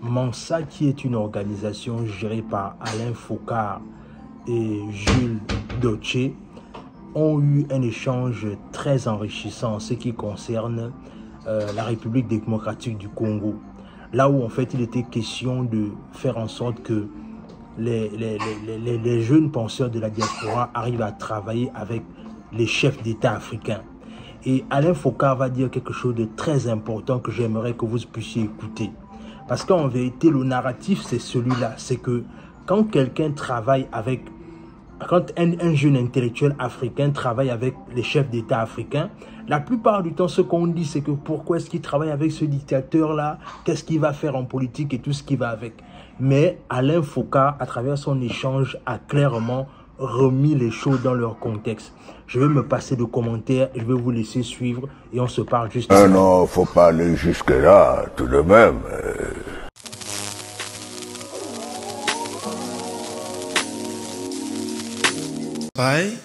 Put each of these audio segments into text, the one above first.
Mansa, qui est une organisation gérée par Alain Focar et Jules Doche, ont eu un échange très enrichissant en ce qui concerne la République démocratique du Congo. Là où en fait il était question de faire en sorte que les jeunes penseurs de la diaspora arrivent à travailler avec les chefs d'État africains. Et Alain Focar va dire quelque chose de très important que j'aimerais que vous puissiez écouter. Parce qu'en vérité, le narratif, c'est celui-là. C'est que quand quelqu'un travaille avec, quand un jeune intellectuel africain travaille avec les chefs d'État africains, la plupart du temps, ce qu'on dit, c'est que pourquoi est-ce qu'il travaille avec ce dictateur-là? Qu'est-ce qu'il va faire en politique et tout ce qui va avec? Mais Alain Focar, à travers son échange, a clairement remis les choses dans leur contexte. Je vais me passer de commentaires, je vais vous laisser suivre et on se parle juste après. Non, faut pas aller jusque-là, tout de même.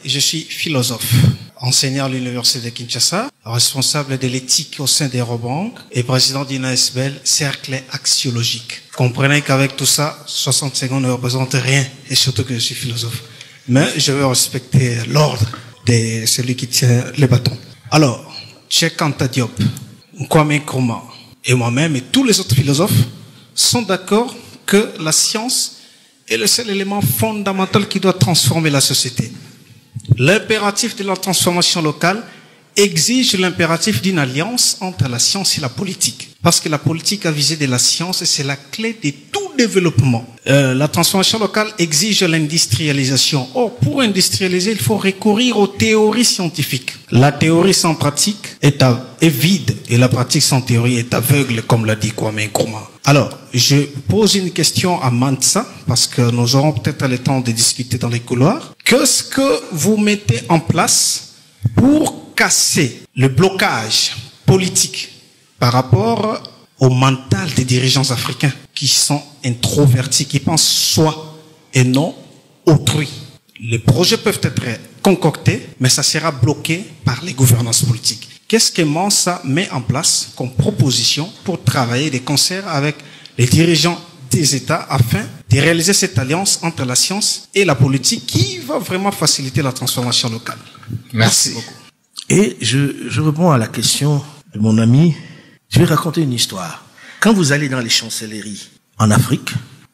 Je suis philosophe, enseignant à l'université de Kinshasa, responsable de l'éthique au sein d'Aerobank et président d'une ASBL, cercle axiologique. Comprenez qu'avec tout ça, 60 secondes ne représentent rien, et surtout que je suis philosophe. Mais je veux respecter l'ordre de celui qui tient les bâtons. Alors, Cheikh Anta Diop, Kwame Nkrumah et moi-même et tous les autres philosophes sont d'accord que la science est le seul élément fondamental qui doit transformer la société. L'impératif de la transformation locale exige l'impératif d'une alliance entre la science et la politique. Parce que la politique a visé de la science et c'est la clé de tout développement. La transformation locale exige l'industrialisation. Or, pour industrialiser, il faut recourir aux théories scientifiques. La théorie sans pratique est vide et la pratique sans théorie est aveugle, comme l'a dit Kwame Nkrumah. Alors, je pose une question à Mansa, parce que nous aurons peut-être le temps de discuter dans les couloirs. Qu'est-ce que vous mettez en place pour casser le blocage politique par rapport au mental des dirigeants africains qui sont introvertis, qui pensent soi et non autrui? Les projets peuvent être concoctés, mais ça sera bloqué par les gouvernances politiques. Qu'est-ce que Mansa met en place comme proposition pour travailler de concert avec les dirigeants des États afin de réaliser cette alliance entre la science et la politique qui va vraiment faciliter la transformation locale? Merci beaucoup. Et je réponds à la question de mon ami. Je vais raconter une histoire. Quand vous allez dans les chancelleries en Afrique,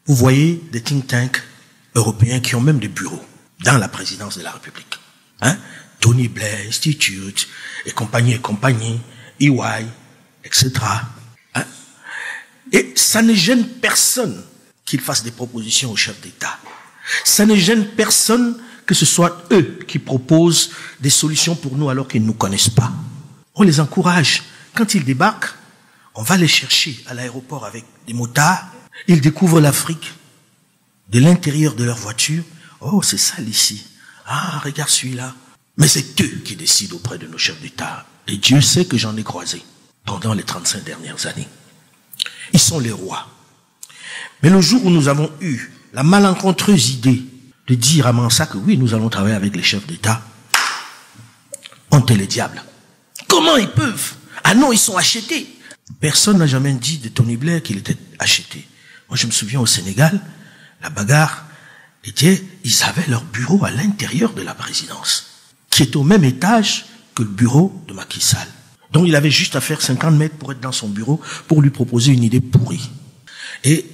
vous voyez des think tanks européens qui ont même des bureaux dans la présidence de la République. Hein? Tony Blair Institute et compagnie, EY, etc. Hein? Et ça ne gêne personne qu'ils fassent des propositions aux chefs d'État. Ça ne gêne personne que ce soit eux qui proposent des solutions pour nous alors qu'ils ne nous connaissent pas. On les encourage. Quand ils débarquent, on va les chercher à l'aéroport avec des motards. Ils découvrent l'Afrique de l'intérieur de leur voiture. Oh, c'est sale ici. Ah, regarde celui-là. Mais c'est eux qui décident auprès de nos chefs d'État. Et Dieu sait que j'en ai croisé pendant les 35 dernières années. Ils sont les rois. Mais le jour où nous avons eu la malencontreuse idée de dire à Mansa que oui, nous allons travailler avec les chefs d'État, honte les diables. Comment ils peuvent? Ah non, ils sont achetés. Personne n'a jamais dit de Tony Blair qu'il était acheté. Moi, je me souviens au Sénégal, la bagarre était, ils avaient leur bureau à l'intérieur de la présidence, qui est au même étage que le bureau de Macky Sall. Donc, il avait juste à faire 50 mètres pour être dans son bureau, pour lui proposer une idée pourrie. Et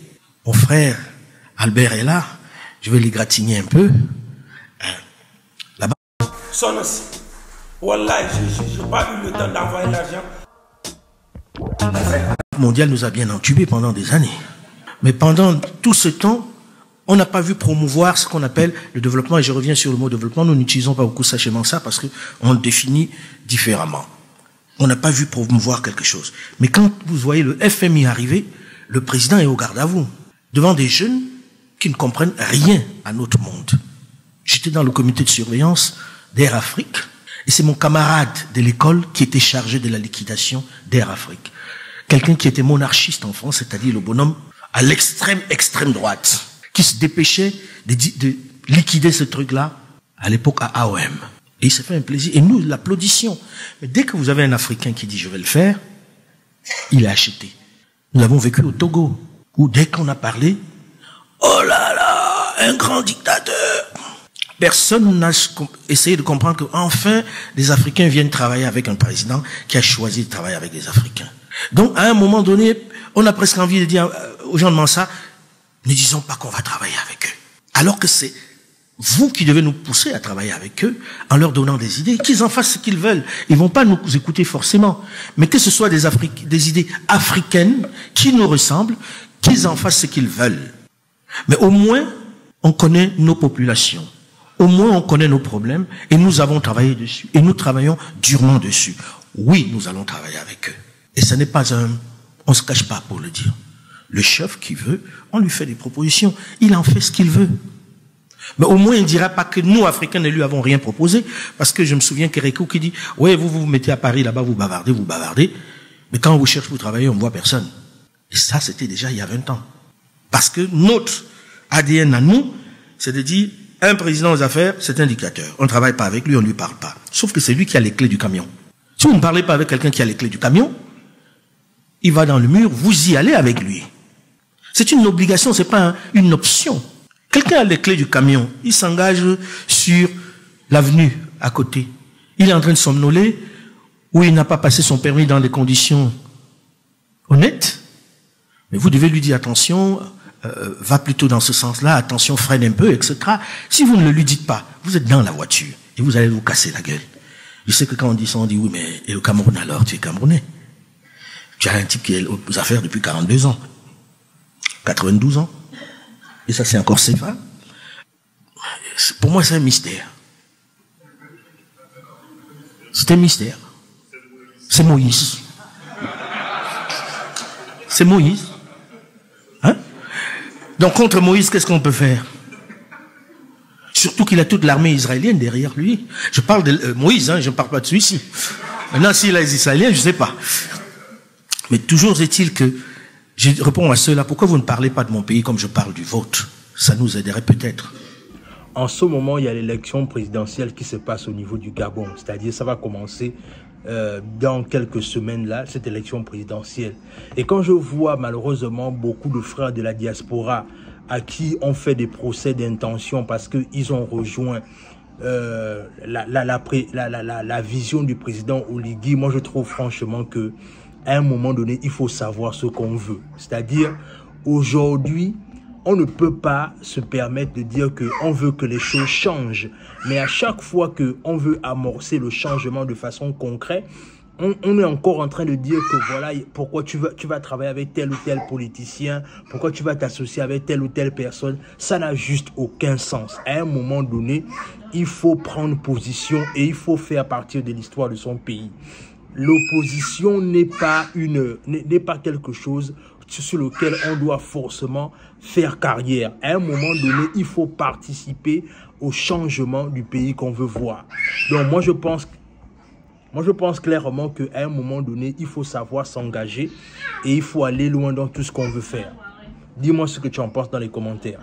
mon frère Albert est là, je vais l'égratigner un peu. Là-bas. Sonos. Wallah, je n'ai pas eu le temps d'envoyer l'argent. Le mondial nous a bien entubés pendant des années. Mais pendant tout ce temps, on n'a pas vu promouvoir ce qu'on appelle le développement. Et je reviens sur le mot développement. Nous n'utilisons pas beaucoup ça chez Mansa parce qu'on le définit différemment. On n'a pas vu promouvoir quelque chose. Mais quand vous voyez le FMI arriver, le président est au garde à vous, devant des jeunes qui ne comprennent rien à notre monde. J'étais dans le comité de surveillance d'Air Afrique, et c'est mon camarade de l'école qui était chargé de la liquidation d'Air Afrique. Quelqu'un qui était monarchiste en France, c'est-à-dire le bonhomme à extrême droite, qui se dépêchait de liquider ce truc-là, à l'époque à AOM. Et il s'est fait un plaisir, et nous l'applaudissions. Mais dès que vous avez un Africain qui dit « je vais le faire », il est acheté. Nous l'avons vécu au Togo. où dès qu'on a parlé, oh là là, un grand dictateur. Personne n'a essayé de comprendre qu'enfin, les Africains viennent travailler avec un président qui a choisi de travailler avec des Africains. Donc, à un moment donné, on a presque envie de dire aux gens de Mansa, ne disons pas qu'on va travailler avec eux. Alors que c'est vous qui devez nous pousser à travailler avec eux en leur donnant des idées, qu'ils en fassent ce qu'ils veulent. Ils vont pas nous écouter forcément. Mais que ce soit des idées africaines qui nous ressemblent, qu'ils en fassent ce qu'ils veulent. Mais au moins, on connaît nos populations. Au moins, on connaît nos problèmes et nous avons travaillé dessus. Et nous travaillons durement dessus. Oui, nous allons travailler avec eux. Et ce n'est pas on se cache pas pour le dire. Le chef qui veut, on lui fait des propositions. Il en fait ce qu'il veut. Mais au moins, il ne dira pas que nous, Africains, ne lui avons rien proposé. Parce que je me souviens qu'Erekou qui dit, ouais, vous mettez à Paris, là-bas, vous bavardez. Mais quand on vous cherche pour travailler, on ne voit personne. Et ça, c'était déjà il y a 20 ans. Parce que notre ADN à nous, c'est de dire, un président aux affaires, c'est un dictateur. On ne travaille pas avec lui, on ne lui parle pas. Sauf que c'est lui qui a les clés du camion. Si vous ne parlez pas avec quelqu'un qui a les clés du camion, il va dans le mur, vous y allez avec lui. C'est une obligation, c'est pas une option. Quelqu'un a les clés du camion, il s'engage sur l'avenue à côté. Il est en train de somnoler, ou il n'a pas passé son permis dans des conditions honnêtes. Mais vous devez lui dire attention, va plutôt dans ce sens-là, attention, freine un peu, etc. Si vous ne le lui dites pas, vous êtes dans la voiture et vous allez vous casser la gueule. Je sais que quand on dit ça, on dit oui, mais et le Cameroun alors, tu es Camerounais. Tu as un type qui est aux affaires depuis 42 ans, 92 ans. Et ça, c'est encore CFA. Pour moi, c'est un mystère. C'est un mystère. C'est Moïse. C'est Moïse. Hein? Donc, contre Moïse, qu'est-ce qu'on peut faire? Surtout qu'il a toute l'armée israélienne derrière lui. Je parle de Moïse, hein, je ne parle pas de celui-ci. Maintenant, s'il a les Israéliens, je ne sais pas. Mais toujours est-il que, je réponds à ceux-là, pourquoi vous ne parlez pas de mon pays comme je parle du vôtre? Ça nous aiderait peut-être. En ce moment, il y a l'élection présidentielle qui se passe au niveau du Gabon. C'est-à-dire, ça va commencer dans quelques semaines là, cette élection présidentielle. Et quand je vois malheureusement beaucoup de frères de la diaspora à qui on fait des procès d'intention parce qu'ils ont rejoint la vision du président Oligui, moi je trouve franchement que à un moment donné, il faut savoir ce qu'on veut. C'est-à-dire, aujourd'hui, on ne peut pas se permettre de dire qu'on veut que les choses changent. Mais à chaque fois qu'on veut amorcer le changement de façon concrète, on est encore en train de dire que voilà, pourquoi tu vas travailler avec tel ou tel politicien, pourquoi tu vas t'associer avec telle ou telle personne. Ça n'a juste aucun sens. À un moment donné, il faut prendre position et il faut faire partir de l'histoire de son pays. L'opposition n'est pas quelque chose sur lequel on doit forcément faire carrière. À un moment donné, il faut participer au changement du pays qu'on veut voir. Donc moi je pense clairement qu'à un moment donné, il faut savoir s'engager et il faut aller loin dans tout ce qu'on veut faire. Dis-moi ce que tu en penses dans les commentaires.